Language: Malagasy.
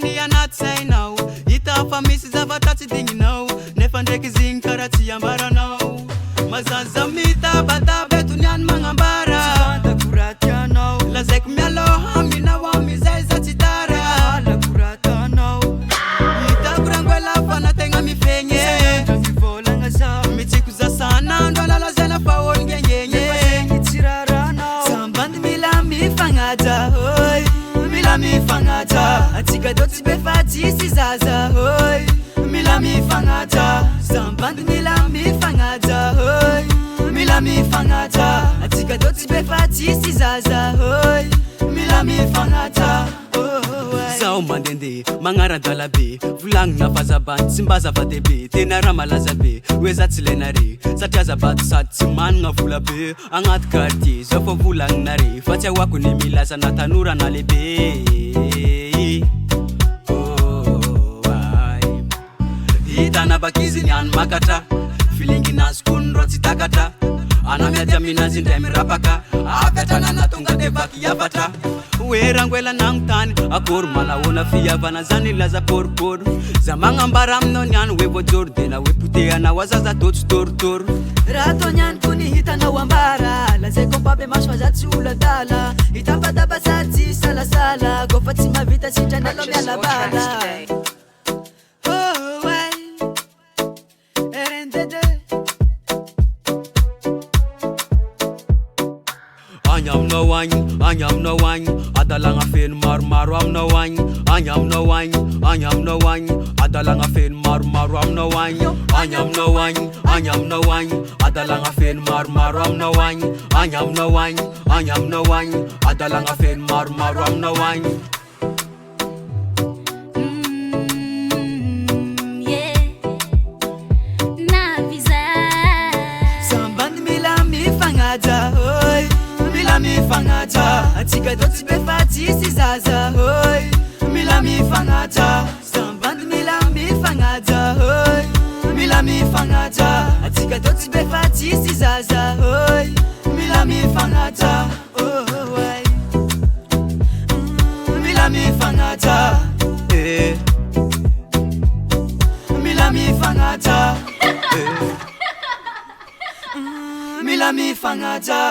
any anaty sainao hita fa misy zavatra tsy digninao nefa ndraiky zigny karaha tsy ambaranao mazaza mitabataba eto niany magnambara fantako lazaiko mialoha aminao amizay za tsy tara alako ratanao hitako rangoela fa nategna mifegny mivolagna zaho mitsiko za sanandro alalazana fa olo ngengegny tsiraranao sambandy mila mifagnaja oy mila mifagnaja atsika tô tsy befa tsisy zaza oy mila mifagnaja sambandy mila mifagnaja oy mila mifagnaja atsika tô tsy befa tsisy zaza oy mila mifagnaja zaho mandende magnaradala be volagnina fazabany tsy mba zava-dehibe tena raha malaza be hoe za tsy lainare satria zabady sady tsy managna vola be agnaty quartier zao fa volagnina re fa tsy ahoako ny milaza na tanora na lehibe hitana bakizy niany makatra filinginazy kony ro tsy takatra anamiady aminazy indray mirapaka afiatranana tonga de vaky avatra hoe rangoela nagnotany akory malahoana fiavana zany laza poripory za magnambara aminao niany hoe voajory de na hoe potehanao azaza tô tsy torotoro raha tô niany kony hitanao ambara lazay kompabe maso fa za tsy oladala hitapadaba za tsy salasala kofa tsy mavita sitranalo mialabala Agny aminao agny adalagna feno maromaro aminao agny agny aminao agny agny aminao agny adalagna feno maromaro aminao agny agny aminao agny agny aminao agny adalagna feno maromaro aminao agny agny aminao agny agny aminao agny adalagna feno maromaro aminao agny sambandy mila mifagnaja oy mila mifagnaja atsika tô tsy befa tsisy zaza oy mila mifagnaja sambandy mila mifagnaja oy mila mifagnaja atsika tô tsy befa tsisy zaza oy mila mifagnaja oy mila mifagnaja mila mifagnaja mila mifagnaja